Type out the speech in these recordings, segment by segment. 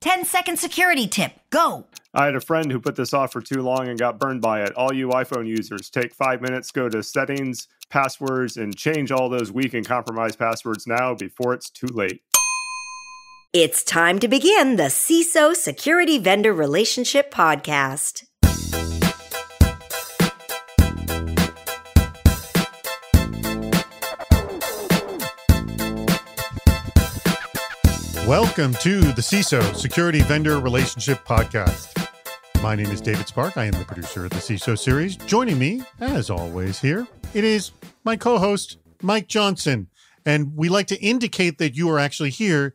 10-second security tip. Go. I had a friend who put this off for too long and got burned by it. All you iPhone users, take 5 minutes, go to settings, passwords, and change all those weak and compromised passwords now before it's too late. It's time to begin the CISO Security Vendor Relationship Podcast. Welcome to the CISO Security Vendor Relationship Podcast. My name is David Spark. I am the producer of the CISO series. Joining me, as always here, it is my co-host, Mike Johnson. And we like to indicate that you are actually here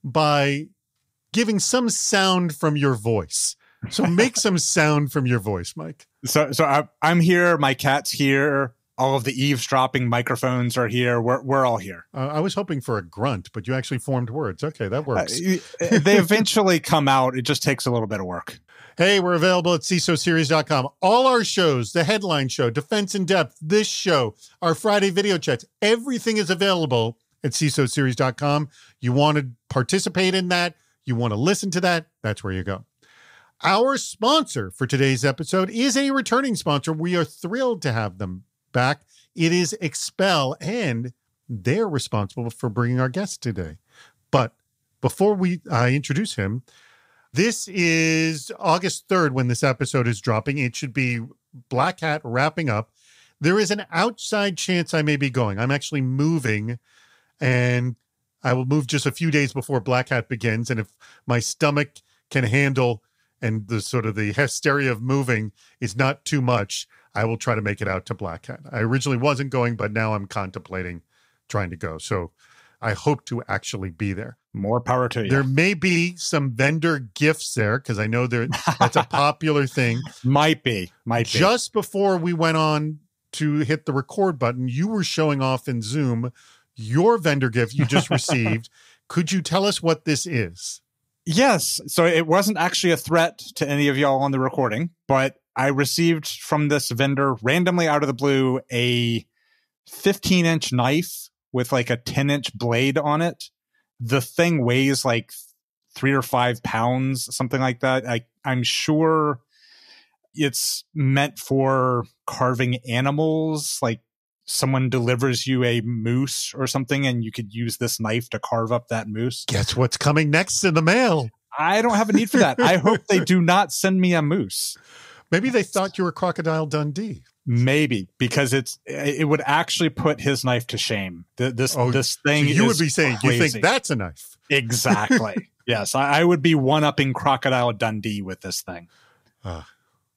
by giving some sound from your voice. So make some sound from your voice, Mike. So I'm here. My cat's here. All of the eavesdropping microphones are here. We're all here. I was hoping for a grunt, but you actually formed words. Okay, that works. They eventually come out. It just takes a little bit of work. Hey, we're available at CISOseries.com. All our shows, the headline show, Defense in Depth, this show, our Friday video chats, everything is available at CISOseries.com. You want to participate in that, you want to listen to that, that's where you go. Our sponsor for today's episode is a returning sponsor. We are thrilled to have them back. It is Expel, and they're responsible for bringing our guest today. But before we introduce him, this is August 3rd when this episode is dropping. It should be Black Hat wrapping up. There is an outside chance I may be going. I'm actually moving, and I will move just a few days before Black Hat begins. And if my stomach can handle and the sort of the hysteria of moving is not too much, I will try to make it out to Black Hat. I originally wasn't going, but now I'm contemplating trying to go. So I hope to actually be there. More power to you. There may be some vendor gifts there because I know that's a popular thing. Might be. Just before we went on to hit the record button, you were showing off in Zoom your vendor gift you just received. Could you tell us what this is? Yes. So it wasn't actually a threat to any of y'all on the recording, but I received from this vendor randomly out of the blue a 15-inch knife with like a 10-inch blade on it. The thing weighs like 3 or 5 pounds, something like that. I'm sure it's meant for carving animals, like someone delivers you a moose or something and you could use this knife to carve up that moose. Guess what's coming next in the mail? I don't have a need for that. I hope they do not send me a moose. Maybe they thought you were Crocodile Dundee. Maybe, because it would actually put his knife to shame. This thing. So you would be saying crazy. You think that's a knife? Exactly. Yes, I would be one-upping Crocodile Dundee with this thing.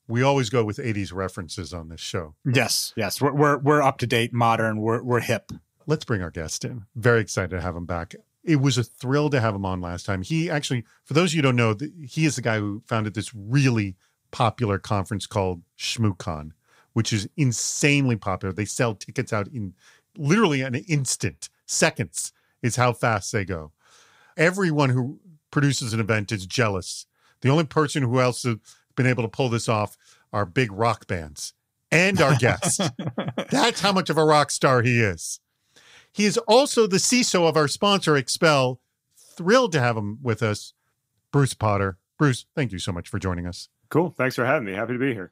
We always go with 80s references on this show. Yes. We're up to date, modern. We're hip. Let's bring our guest in. Very excited to have him back. It was a thrill to have him on last time. He actually, for those of you who don't know, he is the guy who founded this really popular conference called ShmooCon, which is insanely popular. They sell tickets out in literally an instant. Seconds is how fast they go. Everyone who produces an event is jealous. The only person who else has been able to pull this off are big rock bands and our guest. That's how much of a rock star he is. He is also the CISO of our sponsor, Expel. Thrilled to have him with us, Bruce Potter. Bruce, thank you so much for joining us. Cool. Thanks for having me. Happy to be here.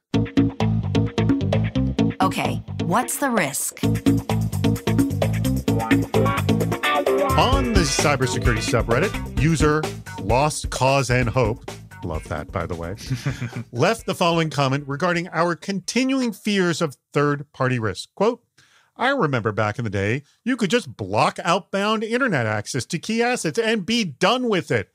Okay, what's the risk? On the cybersecurity subreddit, user Lost Cause and Hope, love that, by the way, left the following comment regarding our continuing fears of third-party risk. Quote, I remember back in the day, you could just block outbound internet access to key assets and be done with it.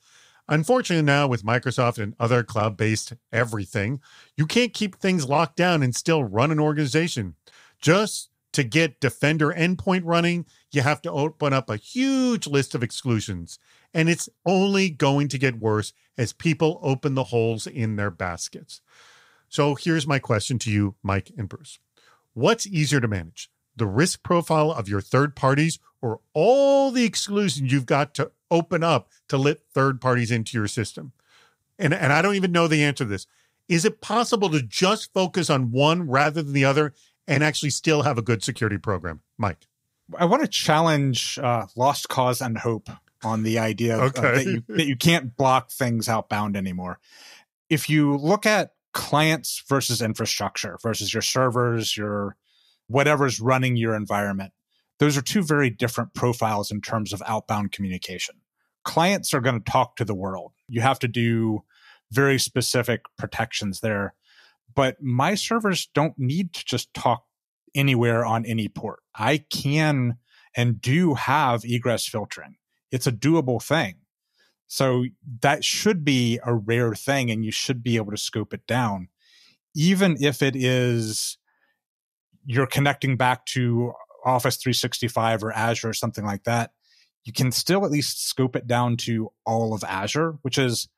Unfortunately now, with Microsoft and other cloud-based everything, you can't keep things locked down and still run an organization. Just to get Defender endpoint running, you have to open up a huge list of exclusions. And it's only going to get worse as people open the holes in their baskets. So here's my question to you, Mike and Bruce. What's easier to manage? The risk profile of your third parties or all the exclusions you've got to open up to let third parties into your system? And I don't even know the answer to this. Is it possible to just focus on one rather than the other and actually still have a good security program? Mike. I want to challenge Lost Cause and Hope on the idea that you can't block things outbound anymore. If you look at clients versus infrastructure versus your servers, your whatever's running your environment, those are two very different profiles in terms of outbound communication. Clients are going to talk to the world. You have to do very specific protections there. But my servers don't need to just talk anywhere on any port. I can and do have egress filtering. It's a doable thing. So that should be a rare thing, and you should be able to scope it down. Even if it is you're connecting back to Office 365 or Azure or something like that, you can still at least scope it down to all of Azure, which is,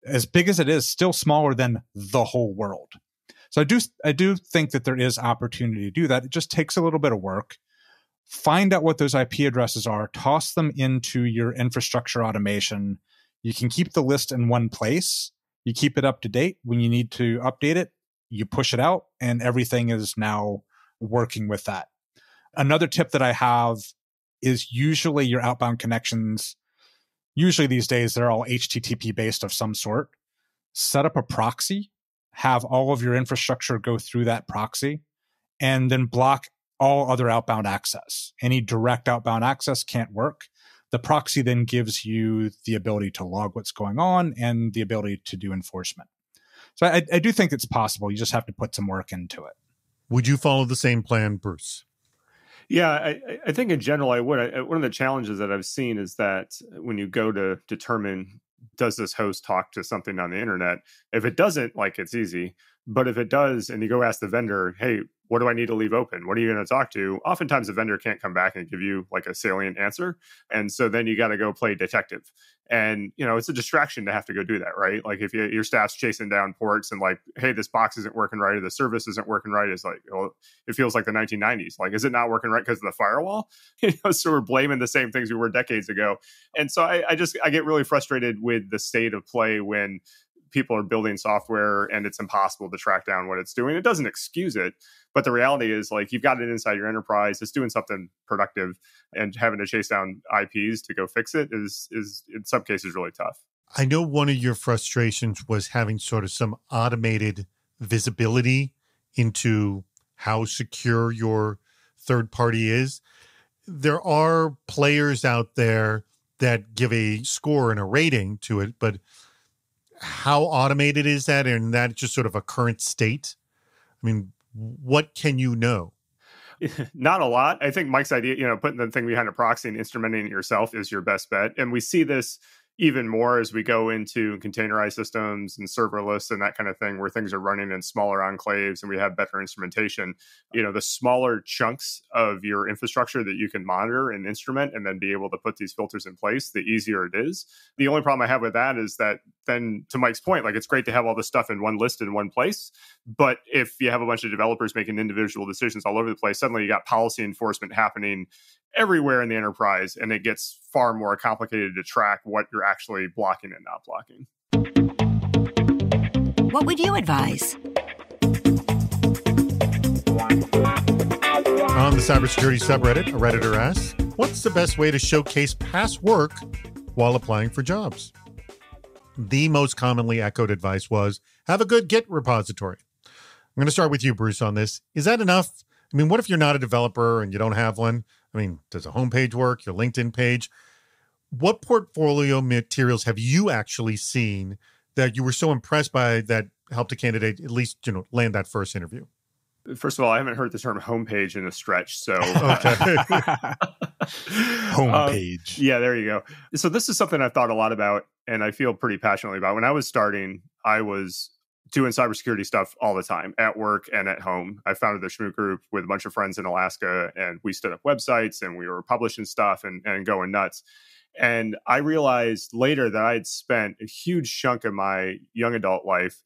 as big as it is, still smaller than the whole world. So I do think that there is opportunity to do that. It just takes a little bit of work. Find out what those IP addresses are, toss them into your infrastructure automation. You can keep the list in one place. You keep it up to date. When you need to update it, you push it out, and everything is now working with that. Another tip that I have is usually your outbound connections, usually these days, they're all HTTP based of some sort. Set up a proxy, have all of your infrastructure go through that proxy, and then block all other outbound access. Any direct outbound access can't work. The proxy then gives you the ability to log what's going on and the ability to do enforcement. So I do think it's possible. You just have to put some work into it. Would you follow the same plan, Bruce? Yeah, I think in general I would. One of the challenges that I've seen is that when you go to determine, does this host talk to something on the internet? If it doesn't, like, it's easy. But if it does, and you go ask the vendor, hey, what do I need to leave open? What are you going to talk to? Oftentimes the vendor can't come back and give you like a salient answer. And so then you got to go play detective. And, it's a distraction to have to go do that, right? Like if your staff's chasing down ports and like, hey, this box isn't working right, or the service isn't working right. It's like, it feels like the 1990s. Like, is it not working right because of the firewall? So we're blaming the same things we were decades ago. And so I get really frustrated with the state of play when people are building software and it's impossible to track down what it's doing. It doesn't excuse it, but the reality is, like, you've got it inside your enterprise, it's doing something productive, and having to chase down IPs to go fix it is in some cases really tough. I know one of your frustrations was having sort of some automated visibility into how secure your third party is. There are players out there that give a score and a rating to it, but how automated is that? And that's just sort of a current state? I mean, what can you know? Not a lot. I think Mike's idea, putting the thing behind a proxy and instrumenting it yourself is your best bet. And we see this even more as we go into containerized systems and serverless and that kind of thing, where things are running in smaller enclaves and we have better instrumentation. The smaller chunks of your infrastructure that you can monitor and instrument and then be able to put these filters in place, the easier it is. The only problem I have with that is that then, to Mike's point, like, it's great to have all this stuff in one list in one place. But if you have a bunch of developers making individual decisions all over the place, suddenly you got policy enforcement happening everywhere in the enterprise, and it gets far more complicated to track what you're actually blocking and not blocking. What would you advise? On the cybersecurity subreddit, a Redditor asks, what's the best way to showcase past work while applying for jobs? The most commonly echoed advice was, have a good Git repository. I'm going to start with you, Bruce, on this. Is that enough? I mean, what if you're not a developer and you don't have one? I mean, does a homepage work, your LinkedIn page? What portfolio materials have you actually seen that you were so impressed by that helped a candidate at least, land that first interview? First of all, I haven't heard the term homepage in a stretch, so homepage. Yeah, there you go. So this is something I've thought a lot about, and I feel pretty passionately about. When I was starting, I was doing cybersecurity stuff all the time, at work and at home. I founded the Schmoot Group with a bunch of friends in Alaska, and we stood up websites and we were publishing stuff and going nuts. And I realized later that I had spent a huge chunk of my young adult life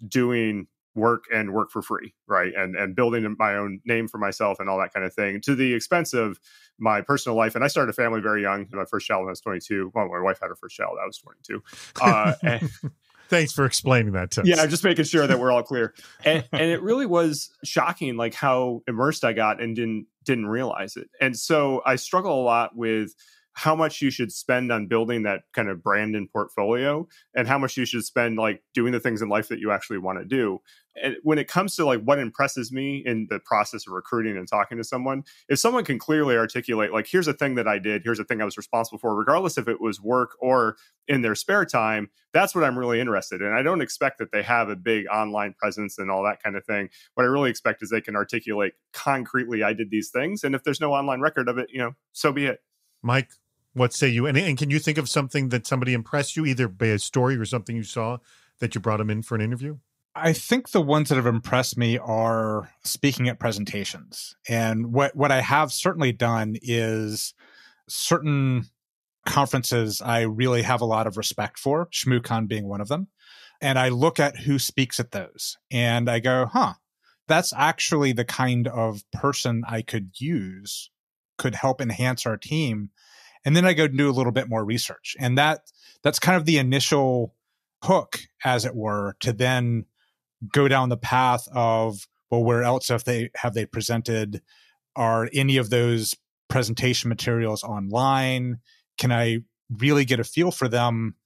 doing work for free, right? And building my own name for myself and all that kind of thing, to the expense of my personal life. And I started a family very young. My first child when I was 22. Well, my wife had her first child. I was 22. And thanks for explaining that to us. Yeah, just making sure that we're all clear. And it really was shocking, like how immersed I got and didn't realize it. And so I struggle a lot with how much you should spend on building that kind of brand and portfolio, and how much you should spend like doing the things in life that you actually want to do. And when it comes to like what impresses me in the process of recruiting and talking to someone, if someone can clearly articulate, like, here's a thing that I did, here's a thing I was responsible for, regardless if it was work or in their spare time, that's what I'm really interested in. I don't expect that they have a big online presence and all that kind of thing. What I really expect is they can articulate concretely, I did these things. And if there's no online record of it, so be it. Mike, what say you? And can you think of something that somebody impressed you, either by a story or something you saw that you brought them in for an interview? I think the ones that have impressed me are speaking at presentations. And what I have certainly done is certain conferences I really have a lot of respect for, ShmooCon being one of them. And I look at who speaks at those and I go, that's actually the kind of person I could use, could help enhance our team. And then I go do a little bit more research. And that's kind of the initial hook, as it were, to then go down the path of, well, where else have they presented? Are any of those presentation materials online? Can I really get a feel for them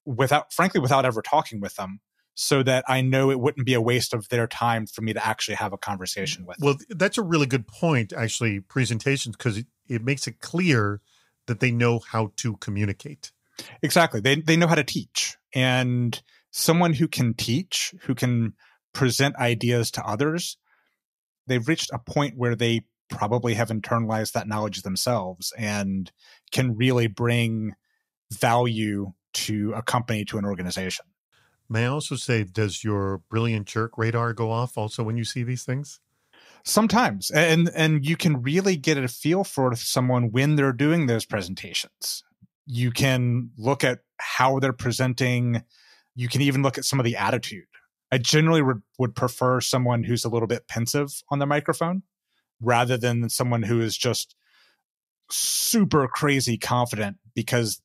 without ever talking with them, so that I know it wouldn't be a waste of their time for me to actually have a conversation with them? Well, that's a really good point, actually, presentations, because it makes it clear that they know how to communicate. Exactly. They know how to teach. And someone who can teach, who can present ideas to others, they've reached a point where they probably have internalized that knowledge themselves and can really bring value to a company, to an organization. May I also say, does your brilliant jerk radar go off also when you see these things? Sometimes. And you can really get a feel for someone when they're doing those presentations. You can look at how they're presenting. You can even look at some of the attitude. I generally would prefer someone who's a little bit pensive on the microphone rather than someone who is just super crazy confident, because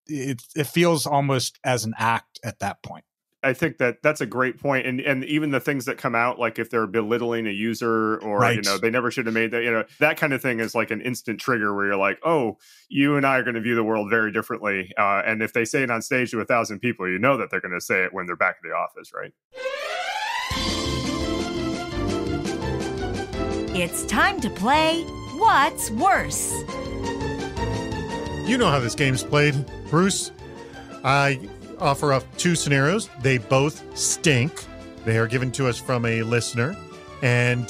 it feels almost as an act at that point. I think that's a great point. And even the things that come out, like if they're belittling a user or, right, they never should have made that, that kind of thing is like an instant trigger where you're like, oh, you and I are going to view the world very differently. And if they say it on stage to 1,000 people, that they're going to say it when they're back in the office, right? It's time to play What's Worse? You know how this game's played, Bruce. I offer up two scenarios. They both stink. They are given to us from a listener. And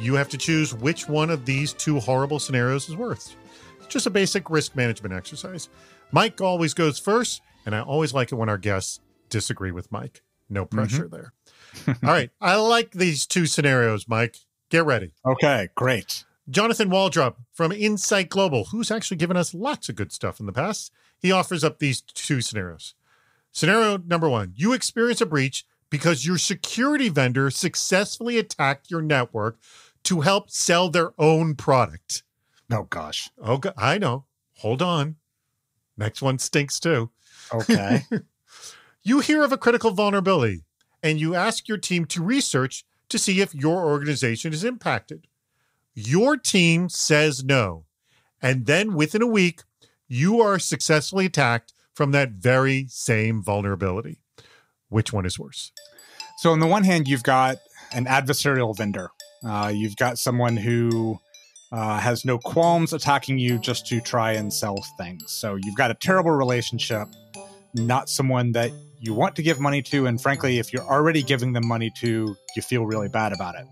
you have to choose which one of these two horrible scenarios is worse. It's just a basic risk management exercise. Mike always goes first, and I always like it when our guests disagree with Mike. No pressure there. All right. I like these two scenarios, Mike. Get ready. Okay, great. Jonathan Waldrop from Insight Global, who's actually given us lots of good stuff in the past, he offers up these two scenarios. Scenario number one, you experience a breach because your security vendor successfully attacked your network to help sell their own product. Oh, gosh. Oh, I know. Hold on. Next one stinks too. Okay. You hear of a critical vulnerability and you ask your team to research to see if your organization is impacted. Your team says no. And then within a week, you are successfully attacked from that very same vulnerability. Which one is worse? So on the one hand, you've got an adversarial vendor. You've got someone who has no qualms attacking you just to try and sell things. So you've got a terrible relationship, not someone that you want to give money to. And frankly, if you're already giving them money to, you feel really bad about it.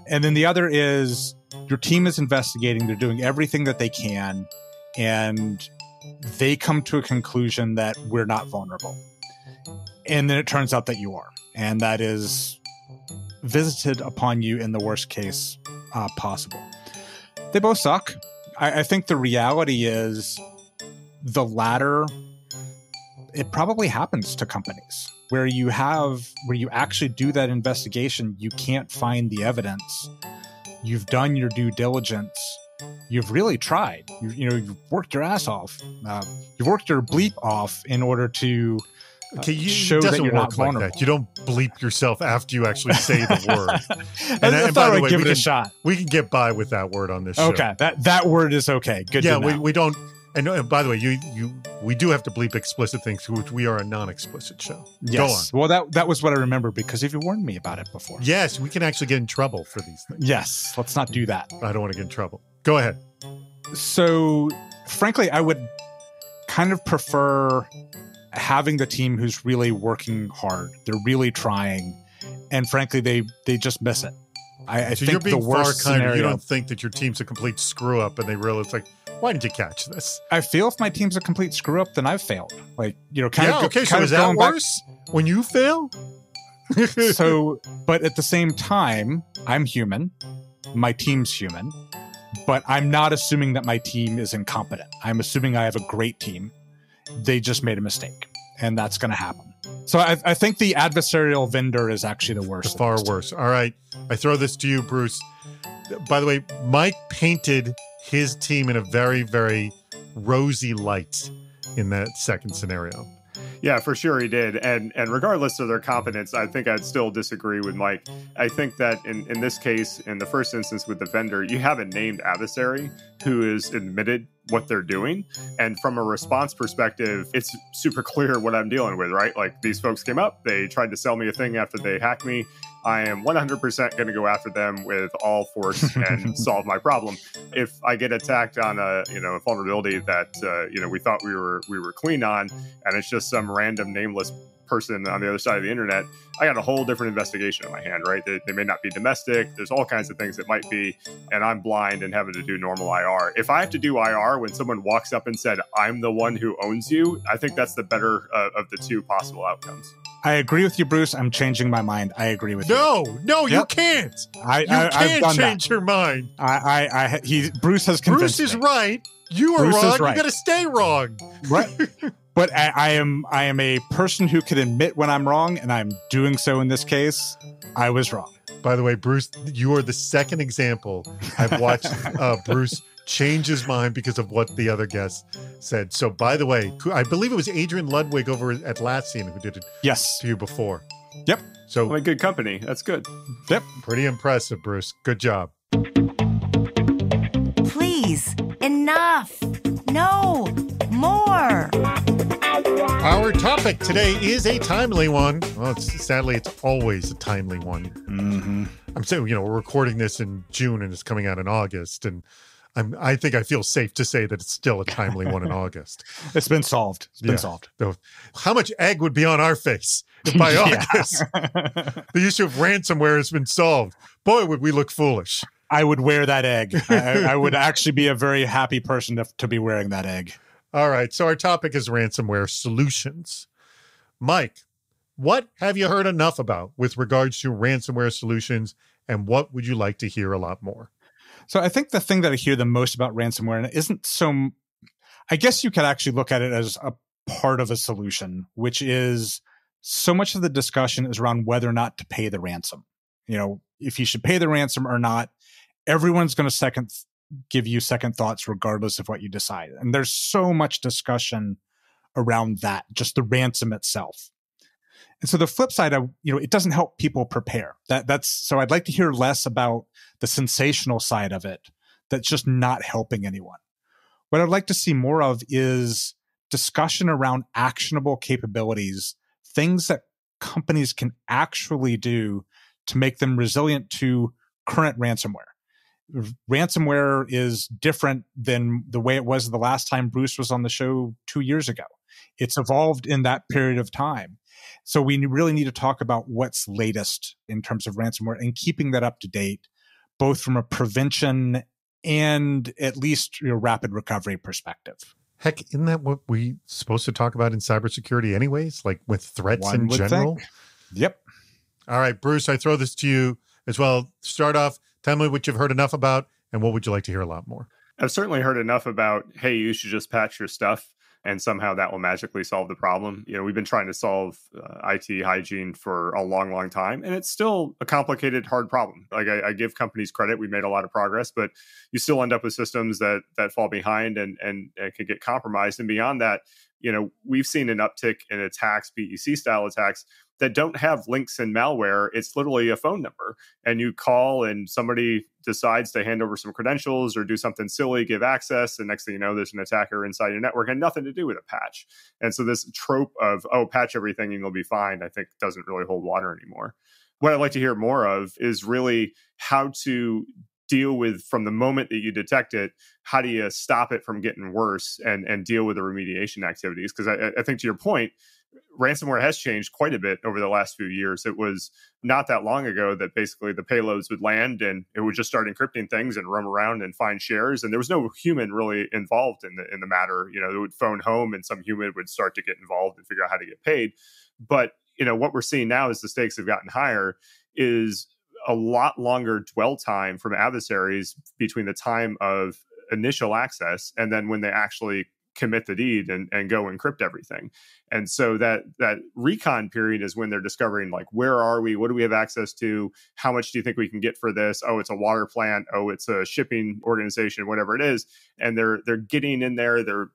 And then the other is your team is investigating. They're doing everything that they can. And they come to a conclusion that we're not vulnerable. And then it turns out that you are. And that is visited upon you in the worst case possible. They both suck. I think the reality is the latter, it probably happens to companies where you actually do that investigation. You can't find the evidence. You've done your due diligence. You've really tried. You've worked your ass off. You've worked your bleep off in order to show that you're not vulnerable. Like that. You don't bleep yourself after you actually say the word. I thought I'd give it a shot. We can get by with that word on this show. Okay, that word is okay. Good. Yeah, we don't And by the way, we do have to bleep explicit things, which we are a non-explicit show. Yes. Go on. Well, that was what I remember because you've warned me about it before. Yes, we can actually get in trouble for these things. Yes. Let's not do that. I don't want to get in trouble. Go ahead. So, frankly, I would kind of prefer having the team who's really working hard. They're really trying. And frankly, they just miss it. I So think you're being the worst far kinder. scenario, You don't think that your team's a complete screw up and they realize, like, why didn't you catch this? I feel if my team's a complete screw up, then I've failed. Like, So is that worse when you fail? So, but at the same time, I'm human. My team's human. But I'm not assuming that my team is incompetent. I'm assuming I have a great team. They just made a mistake. And that's going to happen. So I think the adversarial vendor is actually the worst. Far worse. All right. I throw this to you, Bruce. By the way, Mike painted his team in a very, very rosy light in that second scenario. Yeah, for sure he did. And regardless of their competence, I think I'd still disagree with Mike. I think that in this case, in the first instance with the vendor, you have a named adversary who is admitted what they're doing. And from a response perspective, it's super clear what I'm dealing with, right? Like these folks came up, they tried to sell me a thing after they hacked me. I am 100% going to go after them with all force and solve my problem. If I get attacked on a vulnerability that we thought we were clean on, and it's just some random nameless person on the other side of the internet, I got a whole different investigation in my hand, right? They may not be domestic. There's all kinds of things that might be, and I'm blind and having to do normal IR. If I have to do IR when someone walks up and said, I'm the one who owns you, I think that's the better of the two possible outcomes. I agree with you, Bruce. I'm changing my mind. I agree with you. No, Yep. you can't. I've can't done change your mind. Bruce has convinced Bruce is me. right. You are Bruce is wrong. right. You got to stay wrong. Right. But I am a person who can admit when I'm wrong, and I'm doing so in this case. I was wrong. By the way, Bruce, you are the second example I've watched Bruce change his mind because of what the other guest said. So, by the way, I believe it was Adrian Ludwig over at Atlassian who did it to you before. Yep. So, I'm in good company. That's good. Yep. Pretty impressive, Bruce. Good job. Please, enough. No, more. Our topic today is a timely one. Well, sadly, it's always a timely one. Mm-hmm. I'm saying, we're recording this in June and it's coming out in August. And I think I feel safe to say that it's still a timely one in August. It's been solved. It's been solved. So, how much egg would be on our face if by August the issue of ransomware has been solved? Boy, would we look foolish. I would wear that egg. I would actually be a very happy person to be wearing that egg. All right. So our topic is ransomware solutions. Mike, what have you heard enough about with regards to ransomware solutions, and what would you like to hear a lot more? So I think the thing that I hear the most about ransomware, and it isn't so, I guess you could actually look at it as a part of a solution, which is so much of the discussion is around whether or not to pay the ransom. If you should pay the ransom or not, everyone's going to give you second thoughts regardless of what you decide. And there's so much discussion around that, just the ransom itself. And so the flip side, it doesn't help people prepare. So I'd like to hear less about the sensational side of it. That's just not helping anyone. What I'd like to see more of is discussion around actionable capabilities, things that companies can actually do to make them resilient to current ransomware. Ransomware is different than the way it was the last time Bruce was on the show 2 years ago. It's evolved in that period of time. So we really need to talk about what's latest in terms of ransomware and keeping that up to date, both from a prevention and at least rapid recovery perspective. Heck, isn't that what we're supposed to talk about in cybersecurity anyways? Like with threats in general? Think. Yep. All right, Bruce, I throw this to you as well. Start off, tell me what you've heard enough about, and what would you like to hear a lot more? I've certainly heard enough about, hey, you should just patch your stuff and somehow that will magically solve the problem. We've been trying to solve IT hygiene for a long, long time, and it's still a complicated, hard problem. Like I give companies credit. We made a lot of progress, but you still end up with systems that fall behind and can get compromised. And beyond that, we've seen an uptick in attacks, BEC style attacks, that don't have links and malware. It's literally a phone number. And you call and somebody decides to hand over some credentials or do something silly, give access. And next thing you know, there's an attacker inside your network and nothing to do with a patch. And so this trope of, patch everything and you'll be fine, I think doesn't really hold water anymore. What I'd like to hear more of is really how to deal with, from the moment that you detect it, how do you stop it from getting worse and deal with the remediation activities? Because I think to your point, ransomware has changed quite a bit over the last few years. It was not that long ago that basically the payloads would land and it would just start encrypting things and roam around and find shares. And there was no human really involved in the matter. It would phone home and some human would start to get involved and figure out how to get paid. But, what we're seeing now as the stakes have gotten higher is a lot longer dwell time from adversaries between the time of initial access and then when they actually commit the deed and go encrypt everything. And so that recon period is when they're discovering, like, where are we? What do we have access to? How much do you think we can get for this? Oh, it's a water plant. Oh, it's a shipping organization, whatever it is. And they're getting in there. They're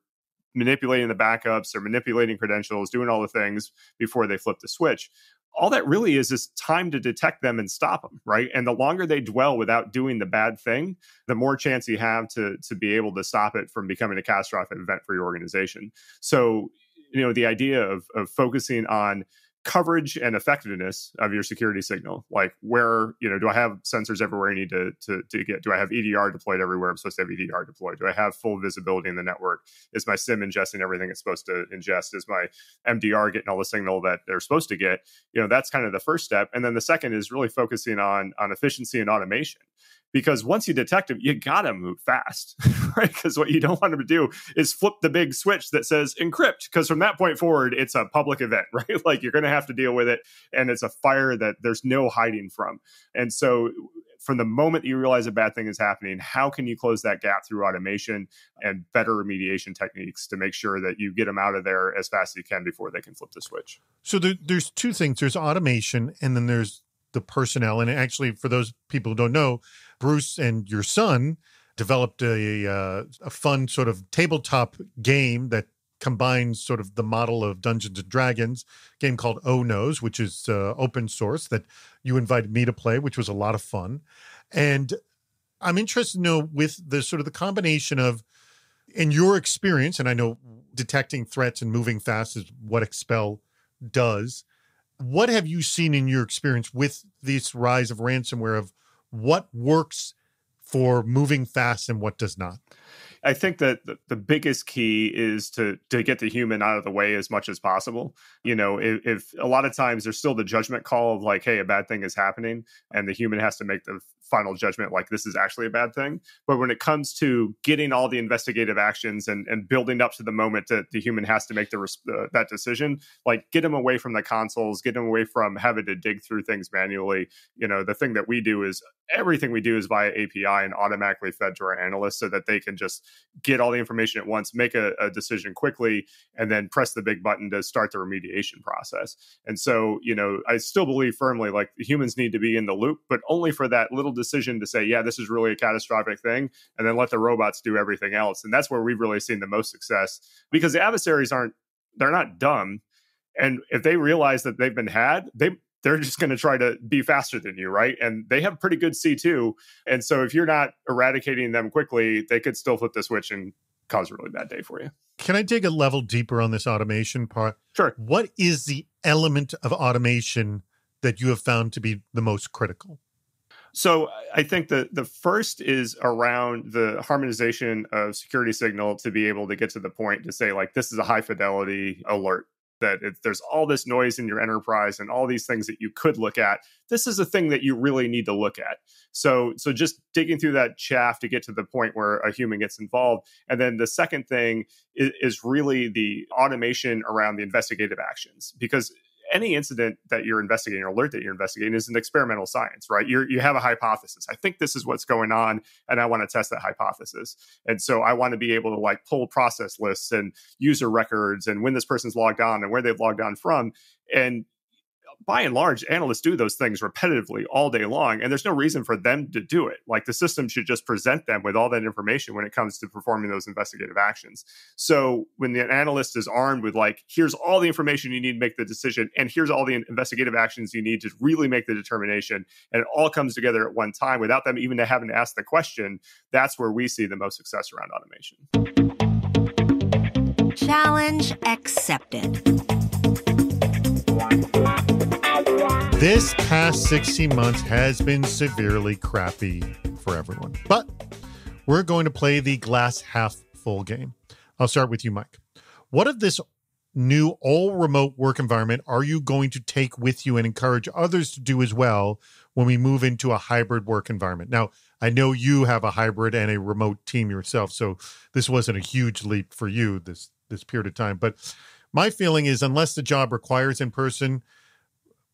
manipulating the backups. They're manipulating credentials, doing all the things before they flip the switch. All that really is time to detect them and stop them, right? And the longer they dwell without doing the bad thing, the more chance you have to be able to stop it from becoming a catastrophic event for your organization. So, the idea of focusing on coverage and effectiveness of your security signal, like where, do I have sensors everywhere I need to get? Do I have EDR deployed everywhere I'm supposed to have EDR deployed? Do I have full visibility in the network? Is my SIM ingesting everything it's supposed to ingest? Is my MDR getting all the signal that they're supposed to get? That's kind of the first step. And then the second is really focusing on efficiency and automation. Because once you detect them, you got to move fast, right? Because what you don't want them to do is flip the big switch that says encrypt. Because from that point forward, it's a public event, right? Like, you're going to have to deal with it. And it's a fire that there's no hiding from. And so from the moment you realize a bad thing is happening, how can you close that gap through automation and better remediation techniques to make sure that you get them out of there as fast as you can before they can flip the switch? So there's two things. There's automation, and then there's the personnel. And actually, for those people who don't know, Bruce and your son developed a fun sort of tabletop game that combines sort of the model of Dungeons and Dragons, game called Oh Knows, which is open source, that you invited me to play, which was a lot of fun. And I'm interested to know, with the sort of the combination of, in your experience, and I know detecting threats and moving fast is what Expel does, what have you seen in your experience with this rise of ransomware, of what works for moving fast and what does not? I think that the biggest key is to get the human out of the way as much as possible. If a lot of times there's still the judgment call of like, hey, a bad thing is happening, and the human has to make the final judgment, like, this is actually a bad thing. But when it comes to getting all the investigative actions and building up to the moment that the human has to make that decision, like, get them away from the consoles, get them away from having to dig through things manually. The thing that we do is everything we do is via API and automatically fed to our analysts so that they can just get all the information at once, make a decision quickly, and then press the big button to start the remediation process. And so, I still believe firmly, like, the humans need to be in the loop, but only for that little decision to say, yeah, this is really a catastrophic thing, and then let the robots do everything else. And that's where we've really seen the most success, because the adversaries they're not dumb. And if they realize that they've been had, they're just going to try to be faster than you, right? And they have pretty good C2. And so if you're not eradicating them quickly, they could still flip the switch and cause a really bad day for you. Can I dig a level deeper on this automation part? Sure. What is the element of automation that you have found to be the most critical? So I think that the first is around the harmonization of security signal to be able to get to the point to say, like, this is a high fidelity alert. That there's all this noise in your enterprise and all these things that you could look at. This is a thing that you really need to look at. So just digging through that chaff to get to the point where a human gets involved. And then the second thing is really the automation around the investigative actions, because any incident that you're investigating or alert that you're investigating is an experimental science, right? You have a hypothesis. I think this is what's going on, and I want to test that hypothesis. And so I want to be able to, like, pull process lists and user records and when this person's logged on and where they've logged on from. And by and large, analysts do those things repetitively all day long, and there's no reason for them to do it. Like, the system should just present them with all that information when it comes to performing those investigative actions. So when the analyst is armed with, like, here's all the information you need to make the decision, and here's all the investigative actions you need to really make the determination, and it all comes together at one time without them even having to ask the question, that's where we see the most success around automation. Challenge accepted. This past 60 months has been severely crappy for everyone. But we're going to play the glass half full game. I'll start with you, Mike. What of this new all remote work environment are you going to take with you and encourage others to do as well when we move into a hybrid work environment? Now, I know you have a hybrid and a remote team yourself, so this wasn't a huge leap for you this period of time. But my feeling is, unless the job requires in person,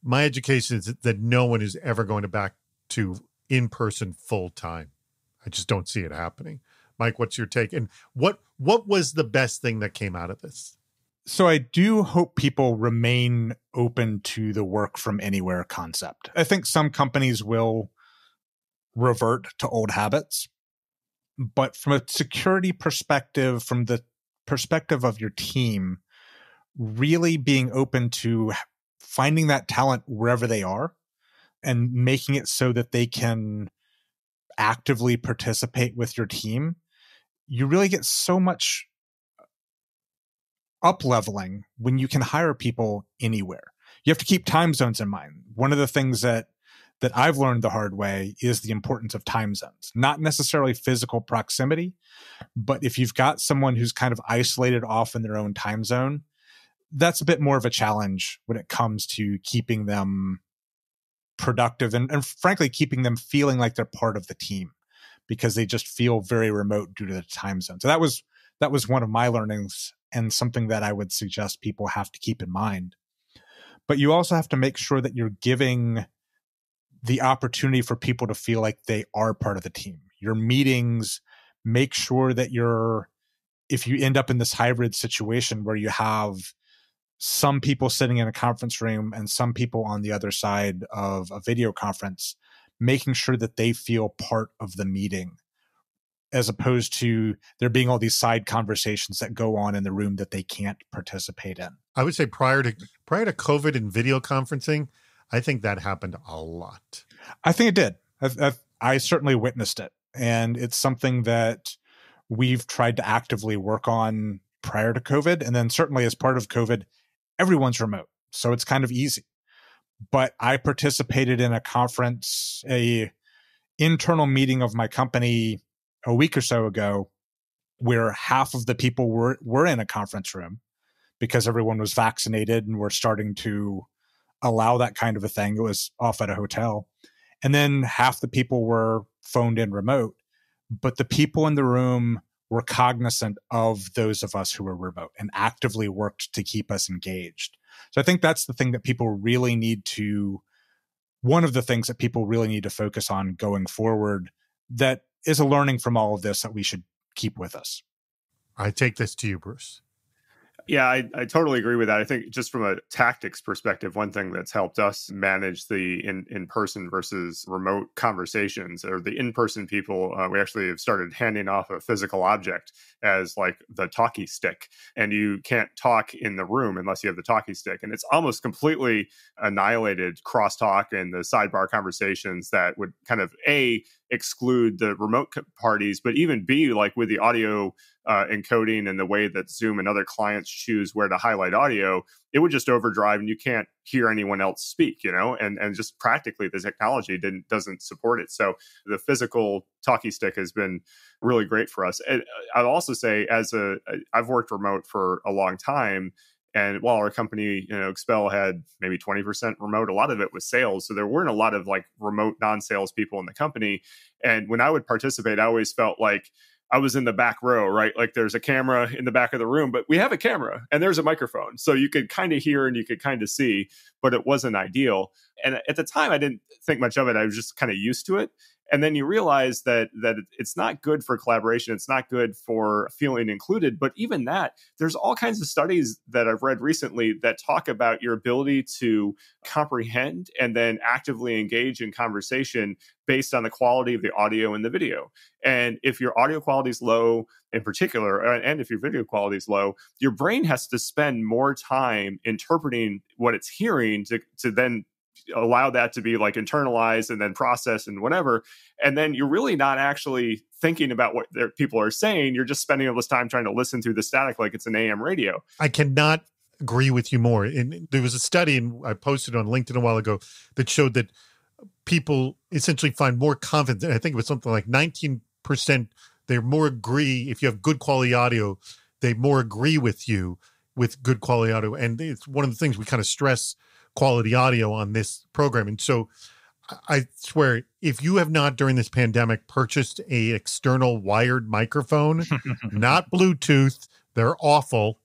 my education is that no one is ever going to back to in-person full time. I just don't see it happening. Mike, what's your take? And what was the best thing that came out of this? So I do hope people remain open to the work from anywhere concept. I think some companies will revert to old habits, but from a security perspective, from the perspective of your team, really being open to finding that talent wherever they are and making it so that they can actively participate with your team, you really get so much up-leveling when you can hire people anywhere. You have to keep time zones in mind. One of the things that I've learned the hard way is the importance of time zones, not necessarily physical proximity, but if you've got someone who's kind of isolated off in their own time zone, that's a bit more of a challenge when it comes to keeping them productive and frankly, keeping them feeling like they're part of the team, because they just feel very remote due to the time zone. So that was one of my learnings and something that I would suggest people have to keep in mind. But you also have to make sure that you're giving the opportunity for people to feel like they are part of the team. Your meetings, make sure that if you end up in this hybrid situation where you have some people sitting in a conference room and some people on the other side of a video conference, making sure that they feel part of the meeting, as opposed to there being all these side conversations that go on in the room that they can't participate in. I would say prior to COVID and video conferencing, I think that happened a lot. I think it did. I certainly witnessed it. And it's something that we've tried to actively work on prior to COVID. And then certainly as part of COVID, everyone's remote. So it's kind of easy. But I participated in a conference, a internal meeting of my company a week or so ago, where half of the people were in a conference room because everyone was vaccinated and we're starting to allow that kind of a thing. It was off at a hotel. And then half the people were phoned in remote, but the people in the room were cognizant of those of us who were remote and actively worked to keep us engaged. So I think that's the thing that people really need to, one of the things that people really need to focus on going forward, that is a learning from all of this that we should keep with us. I take this to you, Bruce. Yeah, I totally agree with that. I think just from a tactics perspective, one thing that's helped us manage the in-person versus remote conversations, or the in-person people, we actually have started handing off a physical object as like the talkie stick. And you can't talk in the room unless you have the talkie stick. And it's almost completely annihilated crosstalk and the sidebar conversations that would kind of exclude the remote parties, but even B, like with the audio encoding and the way that Zoom and other clients choose where to highlight audio, it would just overdrive and you can't hear anyone else speak, and just practically the technology doesn't support it. So the physical talkie stick has been really great for us. And I'd also say I've worked remote for a long time. And while our company, Expel had maybe 20% remote, a lot of it was sales. So there weren't a lot of like remote non-sales people in the company. And when I would participate, I always felt like I was in the back row, right? Like there's a camera in the back of the room, but we have a camera and there's a microphone. So you could kind of hear and you could kind of see, but it wasn't ideal. And at the time, I didn't think much of it. I was just kind of used to it. And then you realize that it's not good for collaboration. It's not good for feeling included. But even that, there's all kinds of studies that I've read recently that talk about your ability to comprehend and then actively engage in conversation based on the quality of the audio and the video. And if your audio quality is low in particular, and if your video quality is low, your brain has to spend more time interpreting what it's hearing to then allow that to be like internalized and then processed and whatever. And then you're really not actually thinking about what people are saying. You're just spending all this time trying to listen through the static like it's an AM radio. I cannot agree with you more. And there was a study, and I posted on LinkedIn a while ago, that showed that people essentially find more confidence. And I think it was something like 19%. They more agree, if you have good quality audio, they more agree with you with good quality audio. And it's one of the things we kind of stress quality audio on this program. And so I swear, if you have not during this pandemic purchased a external wired microphone, not Bluetooth, they're awful.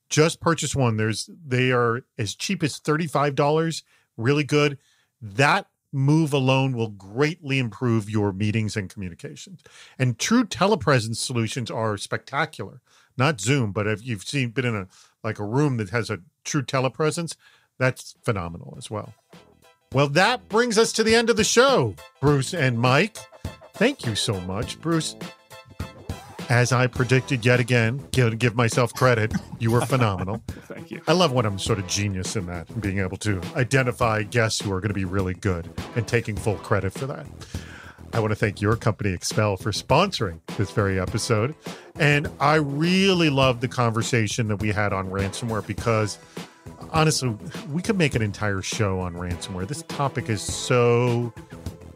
Just purchase one. They are as cheap as $35, really good. That move alone will greatly improve your meetings and communications. And true telepresence solutions are spectacular. Not Zoom, but if you've been in a room that has a true telepresence, that's phenomenal as well. Well, that brings us to the end of the show, Bruce and Mike. Thank you so much, Bruce. As I predicted yet again, give myself credit, you were phenomenal. Thank you. I love when I'm sort of genius in that, and being able to identify guests who are going to be really good and taking full credit for that. I want to thank your company, Expel, for sponsoring this very episode. And I really loved the conversation that we had on ransomware because, honestly, we could make an entire show on ransomware. This topic is so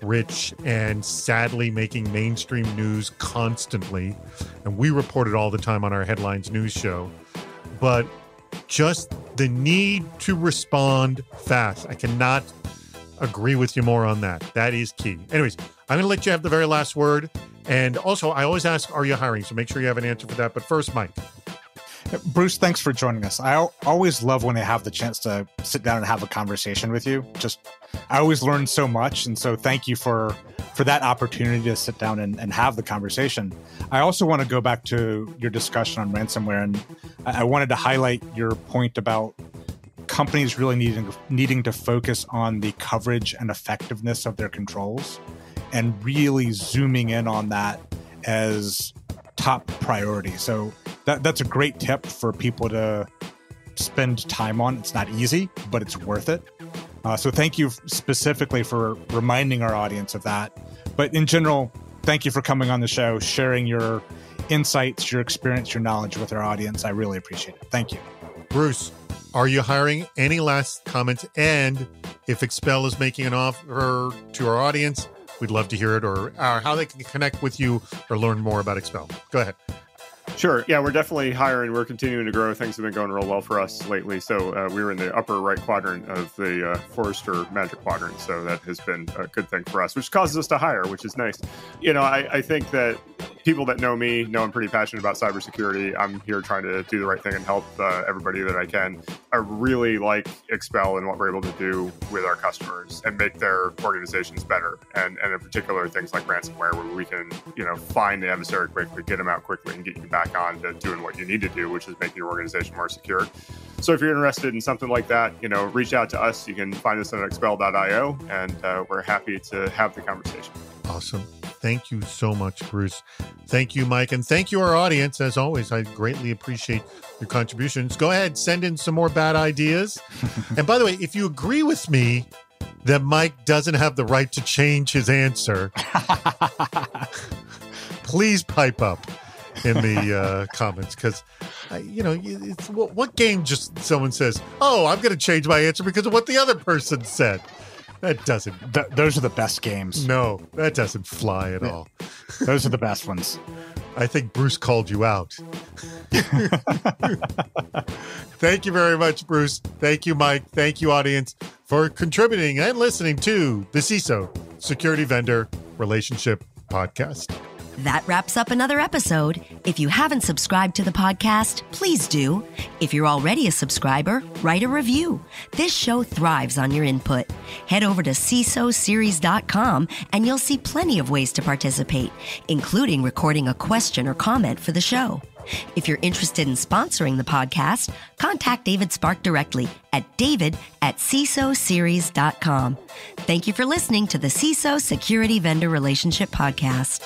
rich and sadly making mainstream news constantly. And we report it all the time on our Headlines News show. But just the need to respond fast. I cannot agree with you more on that. That is key. Anyways, I'm going to let you have the very last word. And also, I always ask, are you hiring? So make sure you have an answer for that. But first, Mike. Bruce, thanks for joining us. I always love when I have the chance to sit down and have a conversation with you. I always learn so much. And so thank you for that opportunity to sit down and have the conversation. I also want to go back to your discussion on ransomware. And I wanted to highlight your point about companies really needing to focus on the coverage and effectiveness of their controls and really zooming in on that as top priority. So that's a great tip for people to spend time on. It's not easy, but it's worth it. So thank you specifically for reminding our audience of that. But in general, thank you for coming on the show, sharing your insights, your experience, your knowledge with our audience. I really appreciate it. Thank you. Bruce, are you hiring? Any last comments? And if Expel is making an offer to our audience, we'd love to hear it, or how they can connect with you or learn more about Expel. Go ahead. Sure. Yeah, we're definitely hiring. We're continuing to grow. Things have been going real well for us lately. So we were in the upper right quadrant of the Forrester Magic Quadrant. So that has been a good thing for us, which causes us to hire, which is nice. I think that people that know me know I'm pretty passionate about cybersecurity. I'm here trying to do the right thing and help everybody that I can. I really like Expel and what we're able to do with our customers and make their organizations better. And in particular, things like ransomware, where we can, find the adversary quickly, get them out quickly, and get you back on to doing what you need to do, which is making your organization more secure. So if you're interested in something like that, reach out to us. You can find us at expel.io, and we're happy to have the conversation. Awesome. Thank you so much, Bruce. Thank you, Mike. And thank you, our audience. As always, I greatly appreciate your contributions. Go ahead, send in some more bad ideas. And by the way, if you agree with me that Mike doesn't have the right to change his answer, please pipe up in the comments, because it's what game just someone says, oh, I'm going to change my answer because of what the other person said. That doesn't. Those are the best games. No, that doesn't fly at all. Those are the best ones. I think Bruce called you out. Thank you very much, Bruce. Thank you, Mike. Thank you, audience, for contributing and listening to the CISO Security Vendor Relationship Podcast. That wraps up another episode. If you haven't subscribed to the podcast, please do. If you're already a subscriber, write a review. This show thrives on your input. Head over to CISOseries.com and you'll see plenty of ways to participate, including recording a question or comment for the show. If you're interested in sponsoring the podcast, contact David Spark directly at david@CISOseries.com. Thank you for listening to the CISO Security Vendor Relationship Podcast.